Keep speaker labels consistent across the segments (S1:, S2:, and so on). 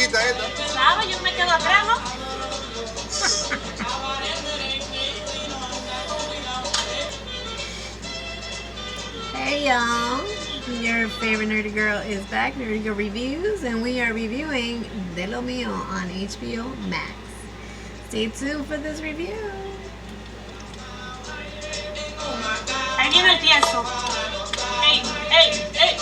S1: chiquita esta.
S2: ¿Sabes? Yo me quedo atrás, ¿no?
S3: Hey y'all, your favorite nerdy girl is back, Nerdy Girl Reviews, and we are reviewing Lo Mio on HBO Max. Stay tuned for this review.
S2: Ahí viene el tieso. ¡Ey, ey, ey!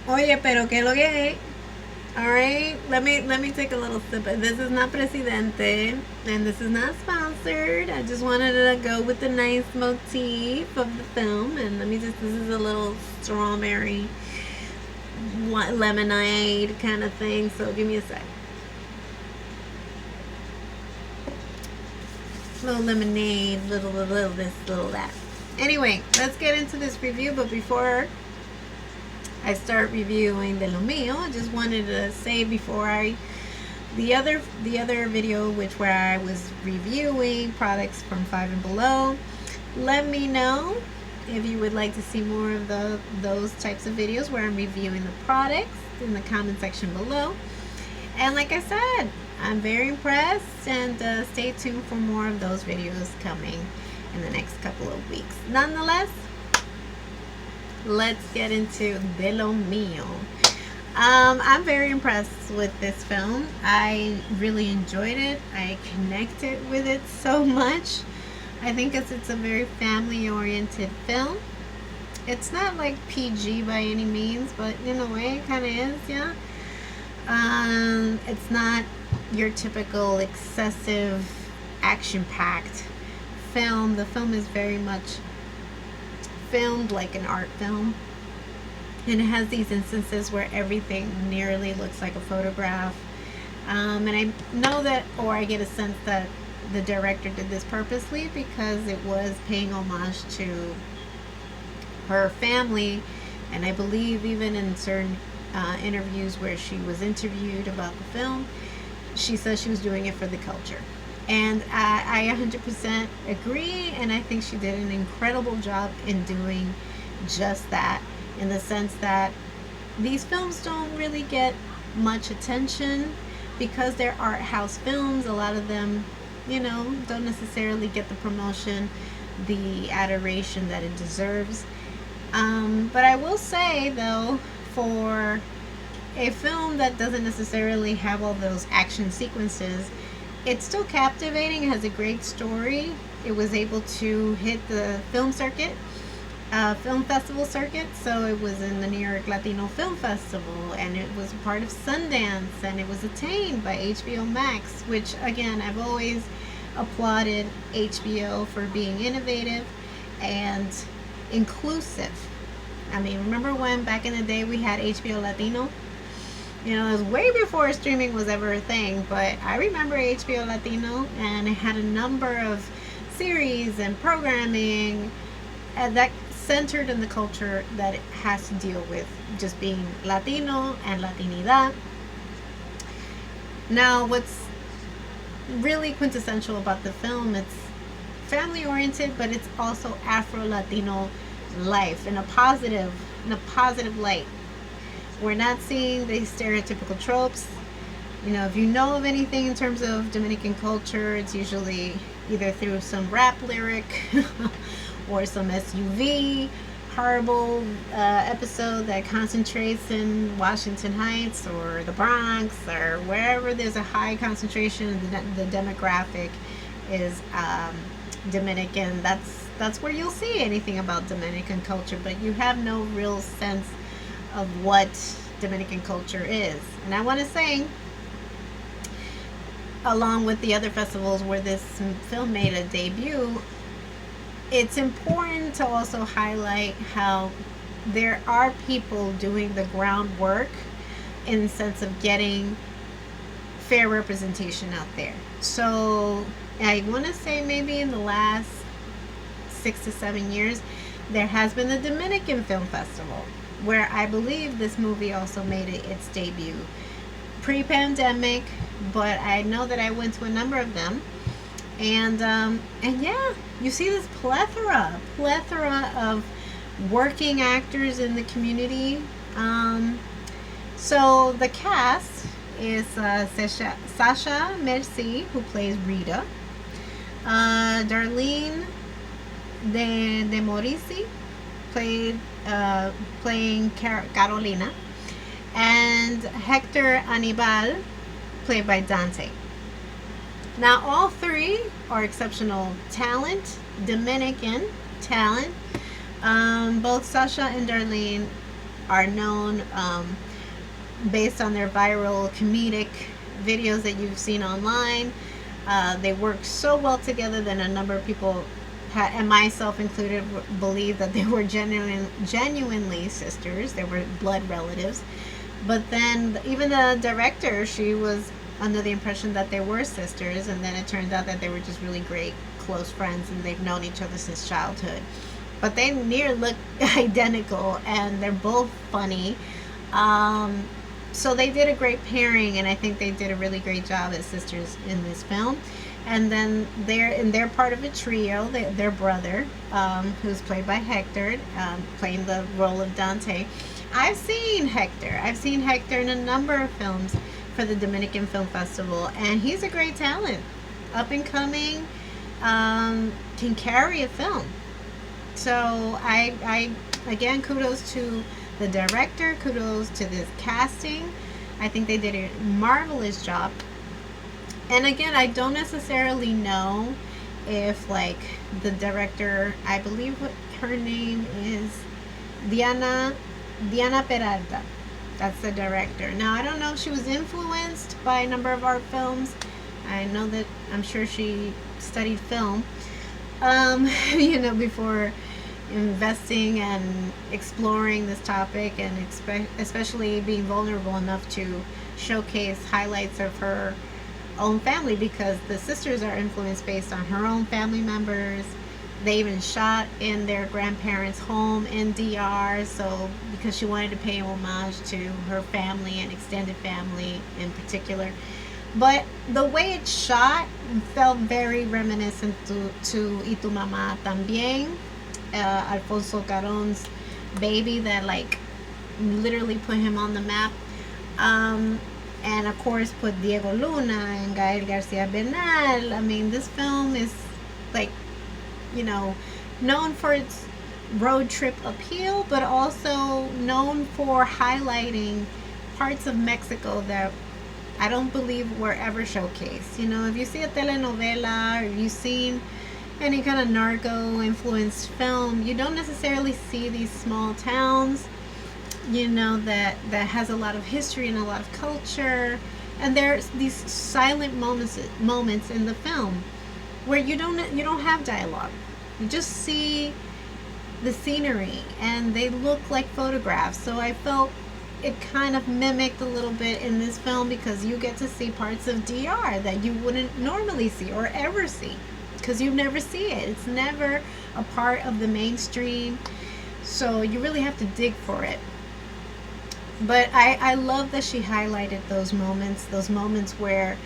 S3: Oye, pero que lo que. Alright, let me take a little sip. This is not Presidente, and this is not sponsored. I just wanted to go with the nice motif of the film, and this is a little strawberry lemonade kind of thing, so give me a sec. Little lemonade, little this, little that. Anyway, let's get into this review, but before I start reviewing Lo Mio, I just wanted to say before the other video where I was reviewing products from 5 and below, let me know if you would like to see more of those types of videos where I'm reviewing the products in the comment section below. And like I said, I'm very impressed, and stay tuned for more of those videos coming in the next couple of weeks. Nonetheless, let's get into Lo Mio. I'm very impressed with this film. I really enjoyed it. I connected with it so much. I think it's a very family-oriented film. It's not like PG by any means, but in a way it kind of is, yeah. It's not your typical excessive action-packed film. The film is very much filmed like an art film, and it has these instances where everything nearly looks like a photograph, and I know that, or I get a sense that the director did this purposely because it was paying homage to her family, and I believe even in certain interviews where she was interviewed about the film, she says she was doing it for the culture. And I 100% agree, and I think she did an incredible job in doing just that, in the sense that these films don't really get much attention because they're art house films. A lot of them, don't necessarily get the promotion, the adoration that it deserves. But I will say, though, for a film that doesn't necessarily have all those action sequences, it's still captivating. It has a great story. It was able to hit the film circuit, film festival circuit. So it was in the New York Latino Film Festival, and it was part of Sundance, and it was attained by HBO Max, which, again, I've always applauded HBO for being innovative and inclusive. I mean, remember when back in the day we had HBO Latino? It was way before streaming was ever a thing, but I remember HBO Latino, and it had a number of series and programming that centered in the culture that it has to deal with just being Latino and Latinidad. Now, what's really quintessential about the film, it's family oriented, but it's also Afro-Latino life in a positive light. We're not seeing these stereotypical tropes. If you know of anything in terms of Dominican culture, it's usually either through some rap lyric or some SUV horrible episode that concentrates in Washington Heights or the Bronx or wherever there's a high concentration of the demographic is Dominican. That's where you'll see anything about Dominican culture, but you have no real sense of what Dominican culture is. And I want to say, along with the other festivals where this film made a debut, it's important to also highlight how there are people doing the groundwork in the sense of getting fair representation out there. So I want to say maybe in the last 6 to 7 years, there has been the Dominican Film Festival, where I believe this movie also made its debut pre-pandemic, but I know that I went to a number of them, And yeah, you see this plethora of working actors in the community. So the cast is Sasha Merci, who plays Rita, Darlene de Morisi, playing Carolina, and Hector Anibal, played by Dante. Now, all three are exceptional talent, Dominican talent. Both Sasha and Darlene are known based on their viral comedic videos that you've seen online. They work so well together that a number of people, and myself included, believe that they were genuinely sisters. They were blood relatives. But then even the director, she was under the impression that they were sisters, and then it turned out that they were just really great close friends, and they've known each other since childhood. But they near look identical, and they're both funny. So they did a great pairing, and I think they did a really great job as sisters in this film. And then they're part of a trio. Their brother, who's played by Hector, playing the role of Dante. I've seen Hector in a number of films for the Dominican Film Festival, and he's a great talent, up and coming, can carry a film. So I again, kudos to the director, kudos to this casting. I think they did a marvelous job. And again, I don't necessarily know if, like, the director, I believe what her name is, Diana Peralta. That's the director. Now, I don't know if she was influenced by a number of art films. I know that I'm sure she studied film, before investing and exploring this topic, and especially being vulnerable enough to showcase highlights of her own family, because the sisters are influenced based on her own family members. They even shot in their grandparents' home in DR, so because she wanted to pay homage to her family and extended family in particular. But the way it's shot felt very reminiscent to Y Tu Mamá También, Alfonso Caron's baby that, like, literally put him on the map. And of course put Diego Luna and Gael Garcia Bernal. I mean, this film is, like, known for its road trip appeal, but also known for highlighting parts of Mexico that I don't believe were ever showcased. If you see a telenovela, or if you've seen any kind of narco influenced film, you don't necessarily see these small towns, that has a lot of history and a lot of culture. And there's these silent moments in the film where you don't have dialogue. You just see the scenery, and they look like photographs. So I felt it kind of mimicked a little bit in this film, because you get to see parts of DR that you wouldn't normally see or ever see, because you never see it. It's never a part of the mainstream, so you really have to dig for it. But I love that she highlighted those moments where,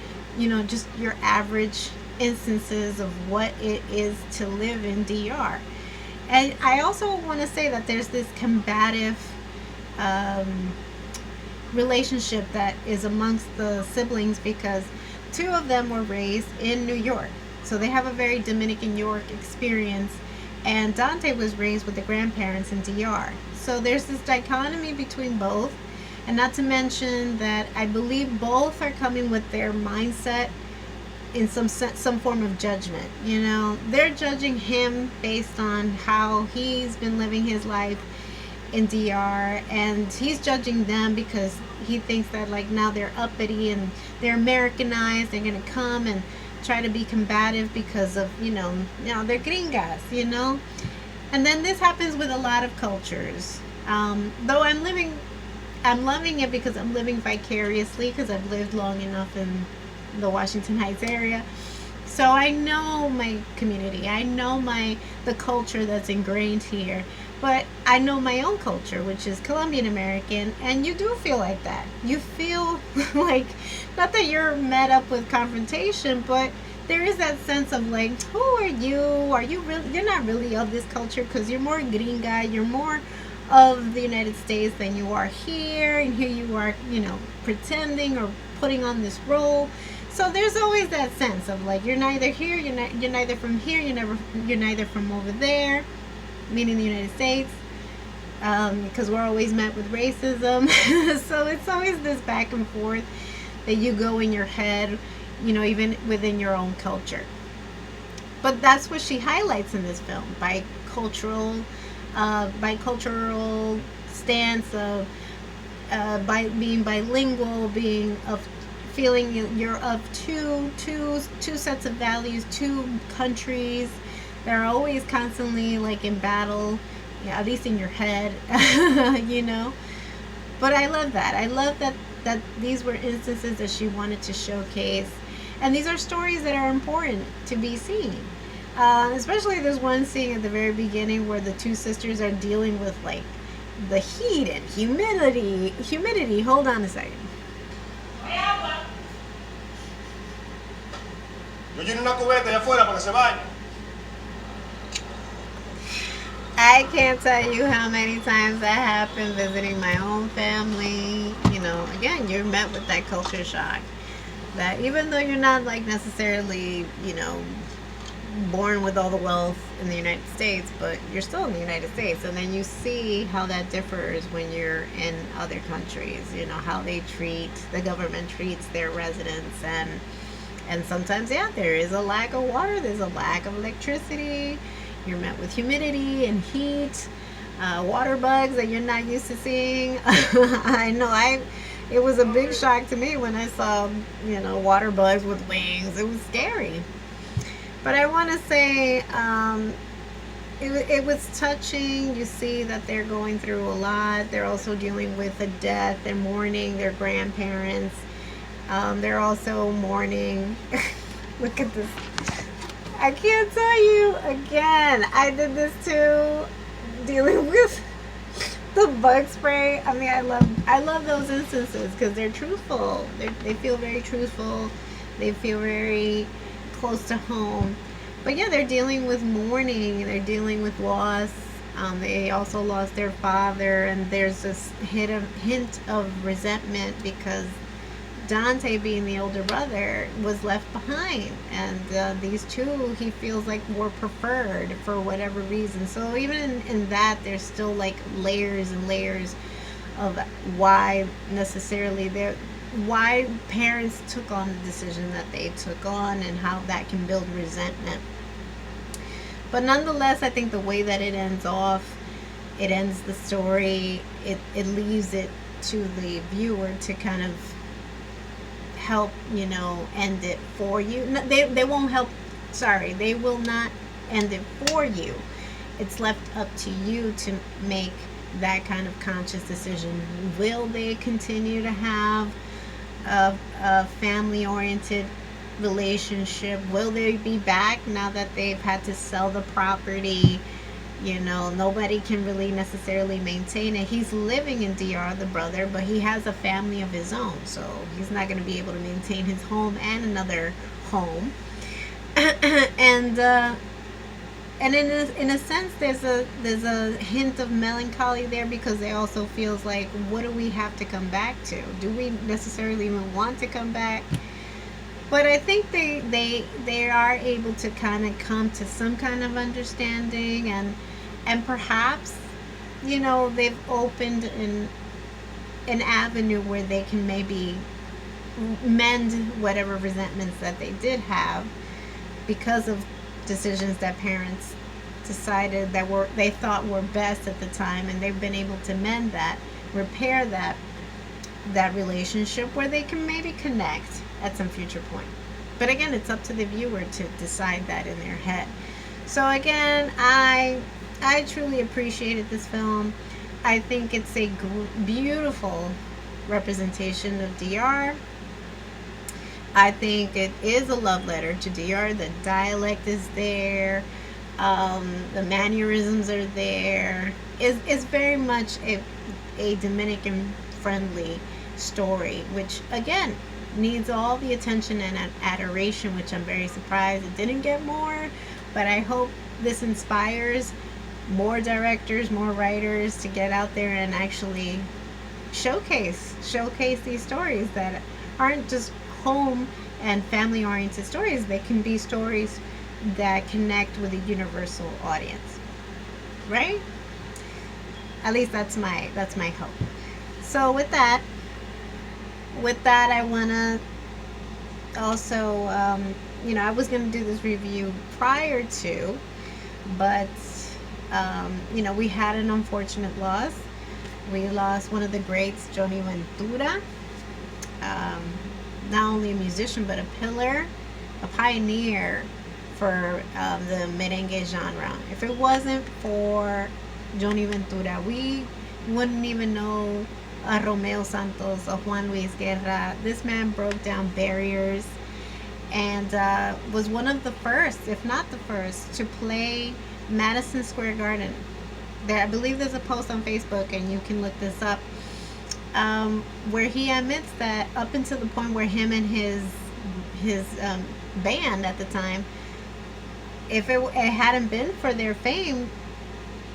S3: just your average instances of what it is to live in DR. And I also want to say that there's this combative relationship that is amongst the siblings, because two of them were raised in New York. So they have a very Dominican York experience, and Dante was raised with the grandparents in DR. So there's this dichotomy between both, and not to mention that I believe both are coming with their mindset in some form of judgment. They're judging him based on how he's been living his life in DR, and he's judging them because he thinks that, like, now they're uppity and they're Americanized. They're gonna come and try to be combative because of they're gringas. And then this happens with a lot of cultures. Though I'm loving it because I'm living vicariously, because I've lived long enough in the Washington Heights area. So I know my community. I know the culture that's ingrained here. But I know my own culture, which is Colombian American, and you do feel like that. You feel like, not that you're met up with confrontation, but there is that sense of like, who are you? Are you really? You're not really of this culture because you're more gringa. You're more of the United States than you are here, and here you are, pretending or putting on this role. So there's always that sense of like, you're neither here, you're neither from here, you're neither from over there, meaning the United States, because we're always met with racism. So it's always this back and forth that you go in your head, even within your own culture. But that's what she highlights in this film: bicultural stance of by being bilingual, being of feeling you're of two sets of values, two countries. They're always constantly like in battle, yeah, at least in your head. But I love that. I love that these were instances that she wanted to showcase, and these are stories that are important to be seen. Especially there's one scene at the very beginning where the two sisters are dealing with like the heat and humidity. Hold on a second.
S1: Yo lleno una cubeta allá afuera para que se bañe.
S3: I can't tell you how many times that happened visiting my own family. Again, you're met with that culture shock. That even though you're not like necessarily, born with all the wealth in the United States, but you're still in the United States, and then you see how that differs when you're in other countries. How the government treats their residents, and sometimes, yeah, there is a lack of water, there's a lack of electricity. You're met with humidity and heat, water bugs that you're not used to seeing. I know, it was a big shock to me when I saw, water bugs with wings. It was scary. But I want to say it was touching. You see that they're going through a lot. They're also dealing with a death. They're mourning their grandparents. They're also mourning. Look at this. I can't tell you again. I did this too, dealing with the bug spray. I mean, I love those instances because they're truthful. They feel very truthful. They feel very close to home. But yeah, they're dealing with mourning. They're dealing with loss. They also lost their father, and there's this hint of resentment because Dante, being the older brother, was left behind, and these two he feels like were preferred for whatever reason. So even in that, there's still like layers and layers of why parents took on the decision that they took on, and how that can build resentment. But nonetheless, I think the way that it ends the story, it leaves it to the viewer to kind of help, end it for you. No, they won't help, sorry, they will not end it for you. It's left up to you to make that kind of conscious decision. Will they continue to have a family-oriented relationship? Will they be back now that they've had to sell the property? Nobody can really necessarily maintain it. He's living in DR, the brother, but he has a family of his own, so he's not going to be able to maintain his home and another home. And in a sense, there's a hint of melancholy there, because it also feels like, what do we have to come back to? Do we necessarily even want to come back? But I think they are able to kind of come to some kind of understanding, and perhaps, they've opened an avenue where they can maybe mend whatever resentments that they did have because of decisions that parents decided they thought were best at the time, and they've been able to mend that, repair that relationship where they can maybe connect at some future point. But again, it's up to the viewer to decide that in their head. So again, I truly appreciated this film. I think it's a beautiful representation of DR. I think it is a love letter to DR. The dialect is there. The mannerisms are there. It's very much a Dominican friendly story, which again, needs all the attention and adoration, which I'm very surprised it didn't get more. But I hope this inspires more directors, more writers to get out there and actually showcase these stories that aren't just home and family oriented stories. They can be stories that connect with a universal audience, right? At least that's my hope. So with that I want to also I was going to do this review prior to, but we had an unfortunate loss. We lost one of the greats, Johnny Ventura. Not only a musician, but a pillar, a pioneer for the merengue genre. If it wasn't for Johnny Ventura, we wouldn't even know a Romeo Santos, a Juan Luis Guerra. This man broke down barriers and was one of the first, if not the first, to play Madison Square Garden. I believe there's a post on Facebook, and you can look this up, where he admits that up until the point where him and his band at the time, if it hadn't been for their fame,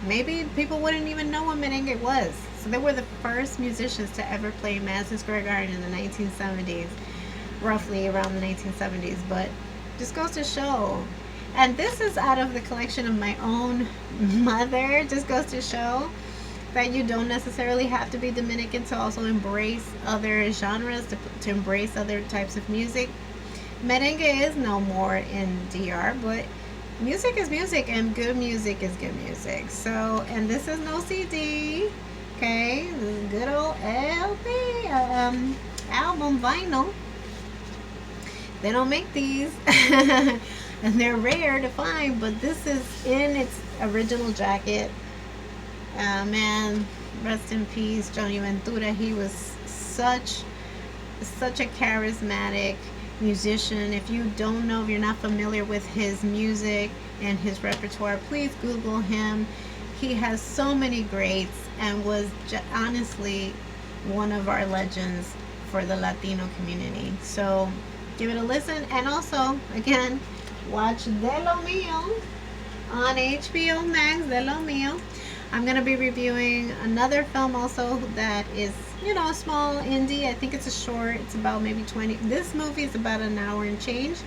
S3: maybe people wouldn't even know what merengue was. So they were the first musicians to ever play Madison Square Garden in the 1970s, roughly around the 1970s. But just goes to show. And this is out of the collection of my own mother. Just goes to show that you don't necessarily have to be Dominican to also embrace other genres, to embrace other types of music. Merengue is no more in DR, but music is music, and good music is good music. So, and this is no CD, okay? This is good old LP, album vinyl. They don't make these. And they're rare to find, but this is in its original jacket. Man, rest in peace, Johnny Ventura. He was such a charismatic musician. If you don't know, if you're not familiar with his music and his repertoire, please Google him. He has so many greats and was honestly one of our legends for the Latino community. So give it a listen, and also, again, watch De Lo Mio on HBO Max. De Lo Mio. I'm going to be reviewing another film also that is, a small indie. I think it's a short. It's about maybe 20. This movie is about an hour and change,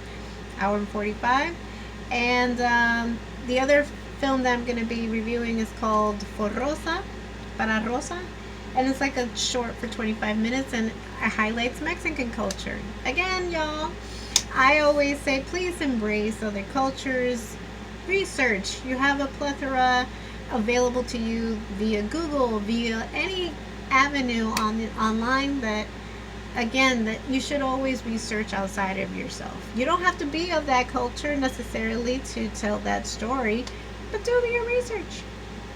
S3: hour and 45. And the other film that I'm going to be reviewing is called Para Rosa. And it's like a short for 25 minutes, and it highlights Mexican culture. Again, y'all, I always say, please embrace other cultures. Research. You have a plethora available to you via Google, via any avenue online that you should always research outside of yourself. You don't have to be of that culture necessarily to tell that story, but do your research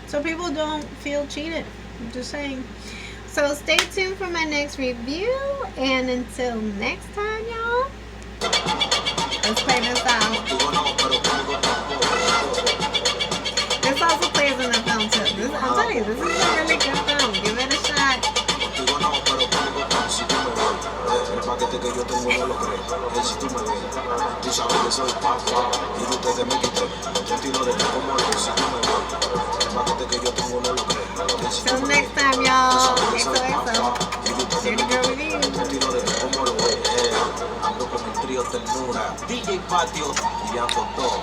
S3: so people don't feel cheated. I'm just saying. So stay tuned for my next review, and until next time, y'all, let's play this out. This also plays in the film too. I'm telling you, this is a really good film. Give it a shot. Paquete que yo tengo no lo crees, que si tú me ves, tú sabes que soy papá, y ustedes me quiten, yo tiro de ti como lo si tú me ves, el paquete que yo tengo no lo crees, que si tú me ves, next time, y'all. Yo tiro de ti como lo ves, ando con el trío ternura, DJ Patio, y ando todo.